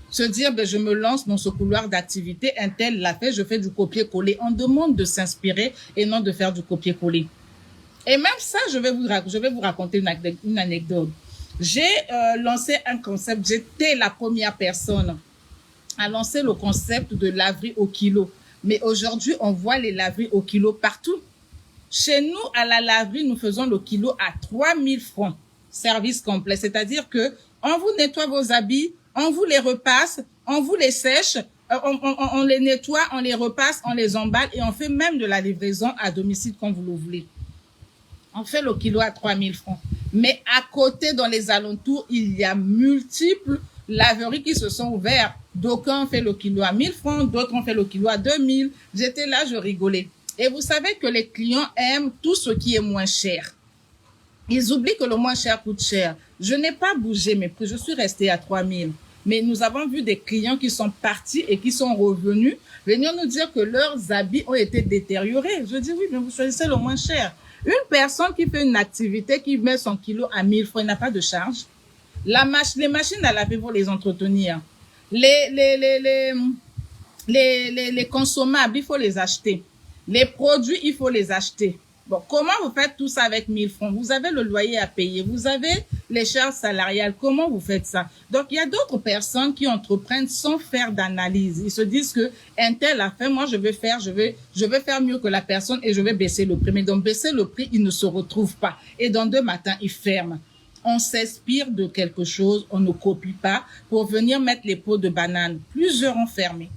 Se dire, ben, je me lance dans ce couloir d'activité, un tel l'a fait, je fais du copier-coller. On demande de s'inspirer et non de faire du copier-coller. Et même ça, je vais vous raconter une anecdote. J'ai lancé un concept, j'étais la première personne à lancer le concept de laverie au kilo. Mais aujourd'hui, on voit les laveries au kilo partout. Chez nous, à la laverie, nous faisons le kilo à 3000 francs. Service complet, c'est-à-dire que on vous nettoie vos habits, on vous les repasse, on vous les sèche, on les nettoie, on les repasse, on les emballe et on fait même de la livraison à domicile quand vous le voulez. On fait le kilo à 3000 francs. Mais à côté, dans les alentours, il y a multiples laveries qui se sont ouvertes. D'aucuns ont fait le kilo à 1000 francs, d'autres ont fait le kilo à 2000. J'étais là, je rigolais. Et vous savez que les clients aiment tout ce qui est moins cher. Ils oublient que le moins cher coûte cher. Je n'ai pas bougé mes prix, je suis restée à 3000. Mais nous avons vu des clients qui sont partis et qui sont revenus, venir nous dire que leurs habits ont été détériorés. Je dis oui, mais vous choisissez le moins cher. Une personne qui fait une activité, qui met son kilo à 1000 francs, il n'a pas de charge. Les machines à laver, pour les entretenir. Les consommables, il faut les acheter. Les produits, il faut les acheter. Bon, comment vous faites tout ça avec 1000 francs? Vous avez le loyer à payer, vous avez les charges salariales. Comment vous faites ça? Donc, il y a d'autres personnes qui entreprennent sans faire d'analyse. Ils se disent que un tel a fait, moi je vais faire mieux que la personne et je vais baisser le prix. Mais donc, baisser le prix, il ne se retrouve pas. Et dans 2 matins, il ferme. On s'inspire de quelque chose, on ne copie pas pour venir mettre les pots de banane. Plusieurs ont fermé.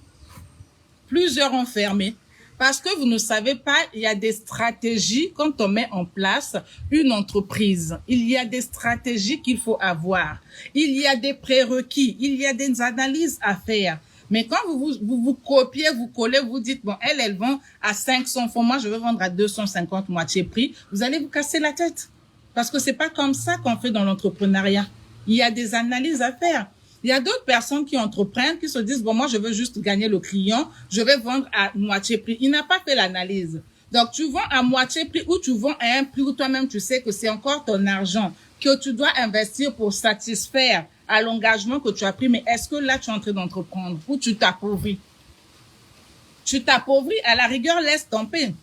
Plusieurs ont fermé. Parce que vous ne savez pas, il y a des stratégies quand on met en place une entreprise. Il y a des stratégies qu'il faut avoir. Il y a des prérequis. Il y a des analyses à faire. Mais quand vous copiez, vous collez, vous dites, bon, elles vont à 500 francs, moi je veux vendre à 250 moitié prix, vous allez vous casser la tête. Parce que c'est pas comme ça qu'on fait dans l'entrepreneuriat. Il y a des analyses à faire. Il y a d'autres personnes qui entreprennent, qui se disent, bon, moi, je veux juste gagner le client, je vais vendre à moitié prix. Il n'a pas fait l'analyse. Donc, tu vends à moitié prix ou tu vends à un prix où toi-même, tu sais que c'est encore ton argent que tu dois investir pour satisfaire à l'engagement que tu as pris. Mais est-ce que là, tu es en train d'entreprendre ou tu t'appauvris? Tu t'appauvris, à la rigueur, laisse tomber.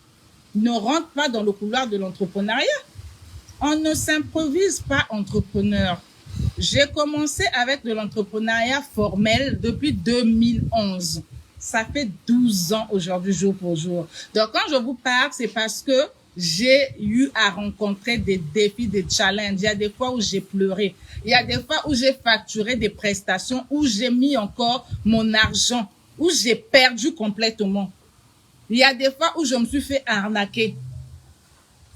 Ne rentre pas dans le couloir de l'entrepreneuriat. On ne s'improvise pas entrepreneur. J'ai commencé avec de l'entrepreneuriat formel depuis 2011. Ça fait 12 ans aujourd'hui, jour pour jour. Donc, quand je vous parle, c'est parce que j'ai eu à rencontrer des défis, des challenges. Il y a des fois où j'ai pleuré. Il y a des fois où j'ai facturé des prestations, où j'ai mis encore mon argent, où j'ai perdu complètement. Il y a des fois où je me suis fait arnaquer.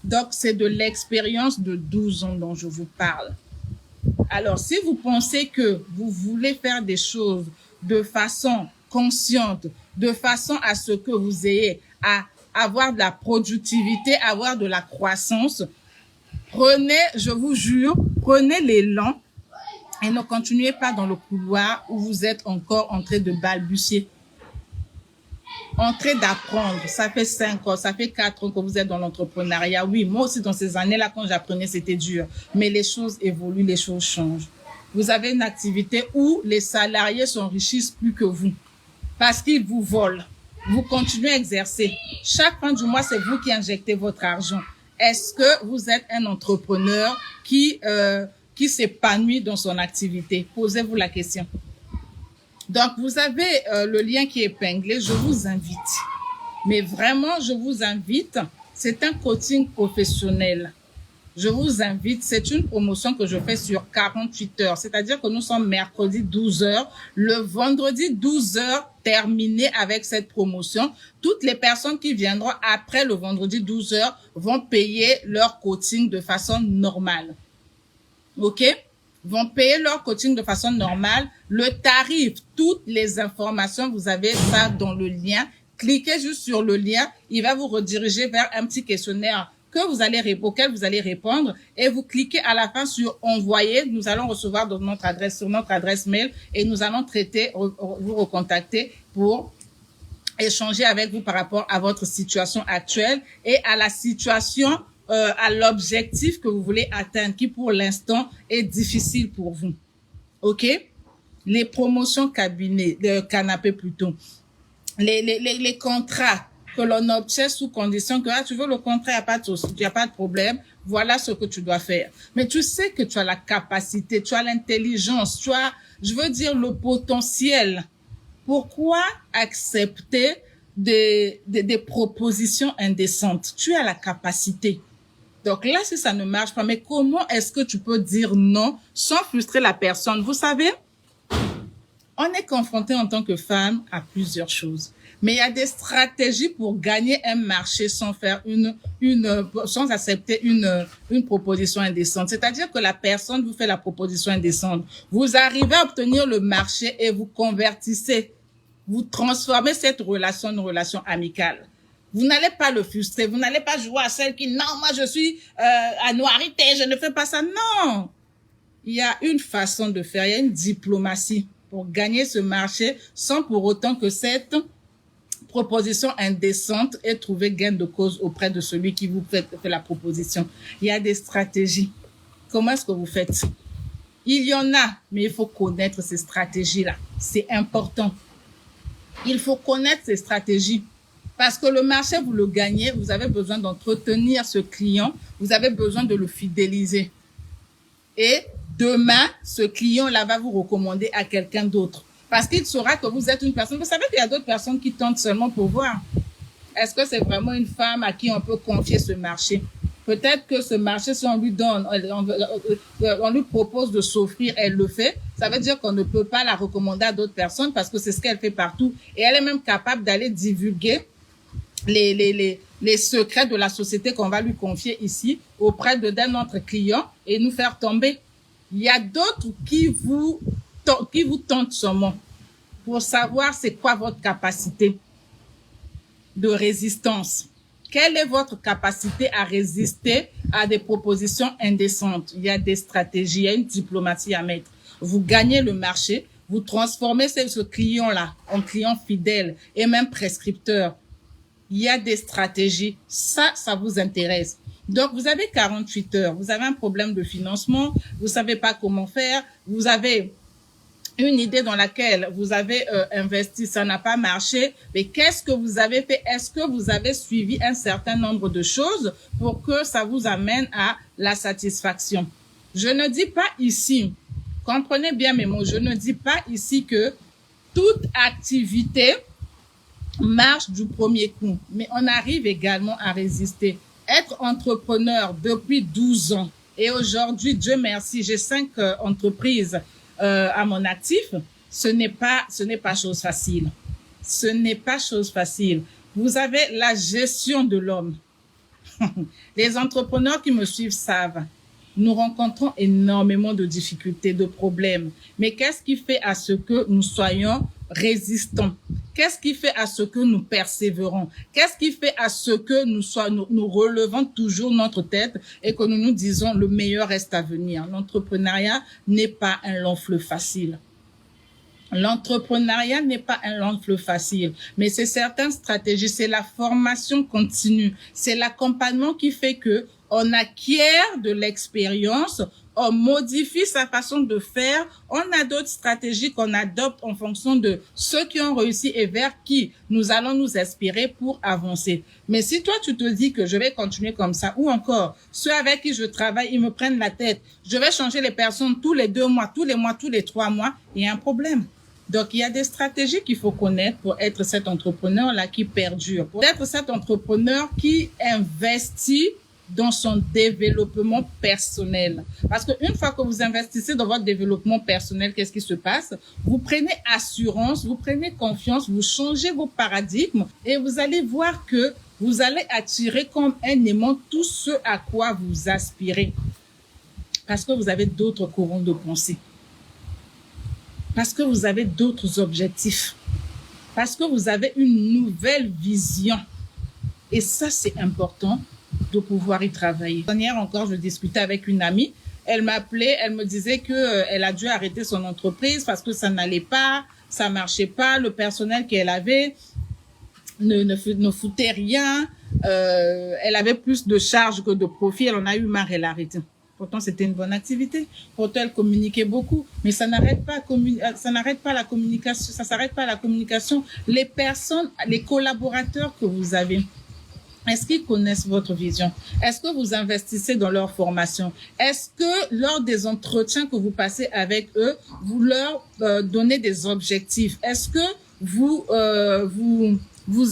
Donc, c'est de l'expérience de 12 ans dont je vous parle. Alors, si vous pensez que vous voulez faire des choses de façon consciente, de façon à ce que vous ayez à avoir de la productivité, avoir de la croissance, prenez, je vous jure, prenez l'élan et ne continuez pas dans le couloir où vous êtes encore en train de balbutier. En train d'apprendre, ça fait 5 ans, ça fait 4 ans que vous êtes dans l'entrepreneuriat. Oui, moi aussi, dans ces années-là, quand j'apprenais, c'était dur. Mais les choses évoluent, les choses changent. Vous avez une activité où les salariés s'enrichissent plus que vous parce qu'ils vous volent. Vous continuez à exercer. Chaque fin du mois, c'est vous qui injectez votre argent. Est-ce que vous êtes un entrepreneur qui s'épanouit dans son activité? Posez-vous la question. Donc, vous avez le lien qui est épinglé. Je vous invite. Mais vraiment, je vous invite. C'est un coaching professionnel. Je vous invite. C'est une promotion que je fais sur 48 heures. C'est-à-dire que nous sommes mercredi 12 heures. Le vendredi 12 heures, terminé avec cette promotion. Toutes les personnes qui viendront après le vendredi 12 heures vont payer leur coaching de façon normale. OK? Vont payer leur coaching de façon normale. Le tarif, toutes les informations, vous avez ça dans le lien. Cliquez juste sur le lien. Il va vous rediriger vers un petit questionnaire auquel vous allez répondre et vous cliquez à la fin sur envoyer. Nous allons recevoir sur notre adresse mail et nous allons vous recontacter pour échanger avec vous par rapport à votre situation actuelle et à la situation à l'objectif que vous voulez atteindre, qui pour l'instant est difficile pour vous. OK? Les promotions canapé plutôt. Les contrats que l'on obtient sous condition que tu veux le contrat, il n'y a pas de problème. Voilà ce que tu dois faire. Mais tu sais que tu as la capacité, tu as l'intelligence, tu as, je veux dire, le potentiel. Pourquoi accepter des propositions indécentes? Tu as la capacité. Donc là, si ça ne marche pas, mais comment est-ce que tu peux dire non sans frustrer la personne? Vous savez, on est confronté en tant que femme à plusieurs choses. Mais il y a des stratégies pour gagner un marché sans faire sans accepter une proposition indécente. C'est-à-dire que la personne vous fait la proposition indécente. Vous arrivez à obtenir le marché et vous convertissez. Vous transformez cette relation en relation amicale. Vous n'allez pas le frustrer. Vous n'allez pas jouer à celle qui, non, moi je suis à Noirité, je ne fais pas ça. Non! Il y a une façon de faire, il y a une diplomatie pour gagner ce marché sans pour autant que cette proposition indécente ait trouvé gain de cause auprès de celui qui vous fait la proposition. Il y a des stratégies. Comment est-ce que vous faites? Il y en a, mais il faut connaître ces stratégies-là. C'est important. Il faut connaître ces stratégies. Parce que le marché, vous le gagnez, vous avez besoin d'entretenir ce client, vous avez besoin de le fidéliser. Et demain, ce client-là va vous recommander à quelqu'un d'autre. Parce qu'il saura que vous êtes une personne. Vous savez qu'il y a d'autres personnes qui tentent seulement pour voir. Est-ce que c'est vraiment une femme à qui on peut confier ce marché? Peut-être que ce marché, si on lui donne, on lui propose de s'offrir, elle le fait. Ça veut dire qu'on ne peut pas la recommander à d'autres personnes parce que c'est ce qu'elle fait partout. Et elle est même capable d'aller divulguer les secrets de la société qu'on va lui confier ici auprès d'un autre client et nous faire tomber. Il y a d'autres qui vous tentent seulement pour savoir c'est quoi votre capacité de résistance. Quelle est votre capacité à résister à des propositions indécentes? Il y a des stratégies, il y a une diplomatie à mettre. Vous gagnez le marché, vous transformez ce client-là en client fidèle et même prescripteur. Il y a des stratégies. Ça vous intéresse. Donc, vous avez 48 heures. Vous avez un problème de financement. Vous savez pas comment faire. Vous avez une idée dans laquelle vous avez investi, ça n'a pas marché. Mais qu'est-ce que vous avez fait? Est-ce que vous avez suivi un certain nombre de choses pour que ça vous amène à la satisfaction? Je ne dis pas ici, comprenez bien mes mots, je ne dis pas ici que toute activité marche du premier coup, mais on arrive également à résister. Être entrepreneur depuis 12 ans et aujourd'hui, Dieu merci, j'ai 5 entreprises à mon actif, ce n'est pas chose facile. Ce n'est pas chose facile. Vous avez la gestion de l'homme. Les entrepreneurs qui me suivent savent. Nous rencontrons énormément de difficultés, de problèmes. Mais qu'est-ce qui fait à ce que nous soyons résistants? Qu'est-ce qui fait à ce que nous persévérons? Qu'est-ce qui fait à ce que nous relevons toujours notre tête et que nous nous disons le meilleur reste à venir? L'entrepreneuriat n'est pas un long fleuve facile. L'entrepreneuriat n'est pas un long fleuve facile, mais c'est certaines stratégies, c'est la formation continue, c'est l'accompagnement qui fait que on acquiert de l'expérience, on modifie sa façon de faire, on a d'autres stratégies qu'on adopte en fonction de ceux qui ont réussi et vers qui nous allons nous inspirer pour avancer. Mais si toi, tu te dis que je vais continuer comme ça, ou encore, ceux avec qui je travaille, ils me prennent la tête, je vais changer les personnes tous les 2 mois, tous les 3 mois, il y a un problème. Donc, il y a des stratégies qu'il faut connaître pour être cet entrepreneur-là qui perdure, pour être cet entrepreneur qui investit dans son développement personnel. Parce qu'une fois que vous investissez dans votre développement personnel, qu'est-ce qui se passe? Vous prenez assurance, vous prenez confiance, vous changez vos paradigmes et vous allez voir que vous allez attirer comme un aimant tout ce à quoi vous aspirez. Parce que vous avez d'autres courants de pensée. Parce que vous avez d'autres objectifs. Parce que vous avez une nouvelle vision. Et ça, c'est important de pouvoir y travailler. Hier encore, je discutais avec une amie. Elle m'appelait, elle me disait que elle a dû arrêter son entreprise parce que ça n'allait pas, ça marchait pas. Le personnel qu'elle avait ne foutait rien. Elle avait plus de charges que de profit. Elle en a eu marre, elle a arrêté. Pourtant, c'était une bonne activité. Pourtant, elle communiquait beaucoup. Mais ça n'arrête pas, la communication. Ça s'arrête pas à la communication. Les personnes, les collaborateurs que vous avez, est-ce qu'ils connaissent votre vision? Est-ce que vous investissez dans leur formation? Est-ce que lors des entretiens que vous passez avec eux, vous leur donnez des objectifs? Est-ce que vous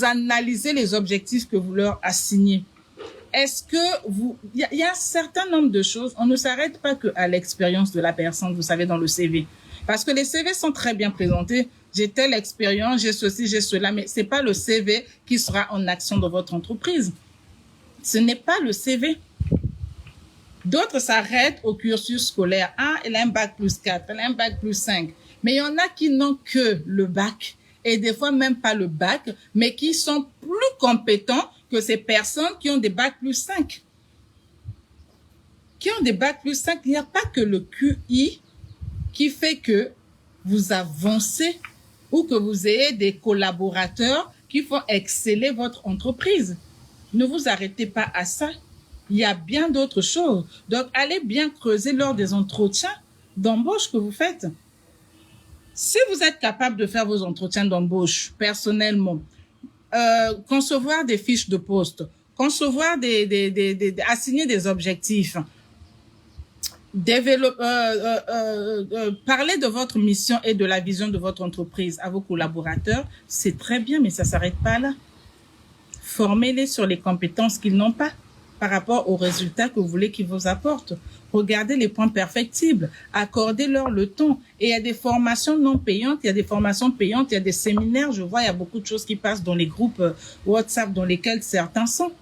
analysez les objectifs que vous leur assignez? Est-ce que il y a un certain nombre de choses, on ne s'arrête pas qu'à l'expérience de la personne, vous savez, dans le CV. Parce que les CV sont très bien présentés. J'ai telle expérience, j'ai ceci, j'ai cela, mais c'est pas le CV qui sera en action dans votre entreprise. Ce n'est pas le CV. D'autres s'arrêtent au cursus scolaire. Ah, elle a un bac plus 4, elle a un bac plus 5. Mais il y en a qui n'ont que le bac et des fois même pas le bac, mais qui sont plus compétents que ces personnes qui ont des bacs plus 5. Qui ont des bacs plus 5, il n'y a pas que le QI qui fait que vous avancez ou que vous ayez des collaborateurs qui font exceller votre entreprise. Ne vous arrêtez pas à ça. Il y a bien d'autres choses. Donc, allez bien creuser lors des entretiens d'embauche que vous faites. Si vous êtes capable de faire vos entretiens d'embauche personnellement, concevoir des fiches de poste, concevoir assigner des objectifs, parler de votre mission et de la vision de votre entreprise à vos collaborateurs, c'est très bien, mais ça s'arrête pas là. Formez-les sur les compétences qu'ils n'ont pas. par rapport aux résultats que vous voulez qu'ils vous apportent. Regardez les points perfectibles, accordez-leur le temps. Et il y a des formations non payantes, il y a des formations payantes, il y a des séminaires. Je vois, il y a beaucoup de choses qui passent dans les groupes WhatsApp dans lesquels certains sont.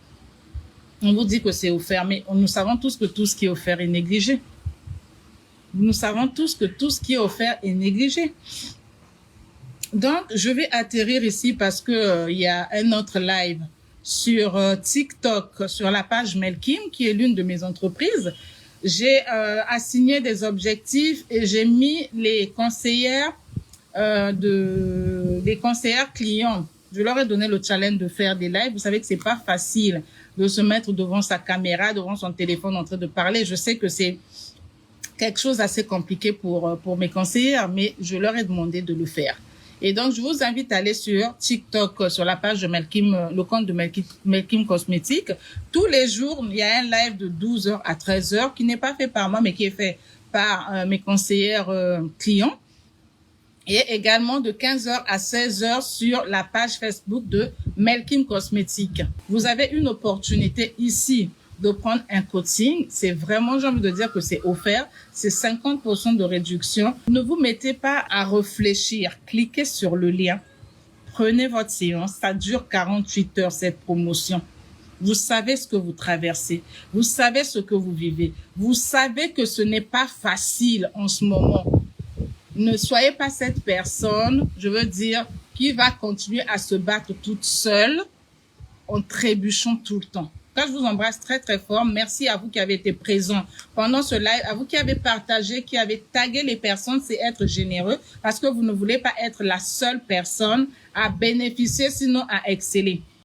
On vous dit que c'est offert, mais nous savons tous que tout ce qui est offert est négligé. Nous savons tous que tout ce qui est offert est négligé. Donc, je vais atterrir ici parce que il y a un autre live sur TikTok, sur la page Melkim, qui est l'une de mes entreprises. J'ai assigné des objectifs et j'ai mis les conseillères clients. Je leur ai donné le challenge de faire des lives. Vous savez que c'est pas facile de se mettre devant sa caméra, devant son téléphone en train de parler. Je sais que c'est quelque chose d'assez compliqué pour mes conseillères, mais je leur ai demandé de le faire. Et donc, je vous invite à aller sur TikTok, sur la page de Melkim, le compte de Melkim Cosmétiques. Tous les jours, il y a un live de 12h à 13h qui n'est pas fait par moi, mais qui est fait par mes conseillères clients. Et également de 15h à 16h sur la page Facebook de Melkim Cosmétiques. Vous avez une opportunité ici de prendre un coaching. C'est vraiment, j'ai envie de dire que c'est offert. C'est 50% de réduction. Ne vous mettez pas à réfléchir. Cliquez sur le lien. Prenez votre séance. Ça dure 48 heures, cette promotion. Vous savez ce que vous traversez. Vous savez ce que vous vivez. Vous savez que ce n'est pas facile en ce moment. Ne soyez pas cette personne, je veux dire, qui va continuer à se battre toute seule en trébuchant tout le temps. Quand je vous embrasse très très fort, merci à vous qui avez été présents pendant ce live, à vous qui avez partagé, qui avez tagué les personnes, c'est être généreux parce que vous ne voulez pas être la seule personne à bénéficier, sinon à exceller.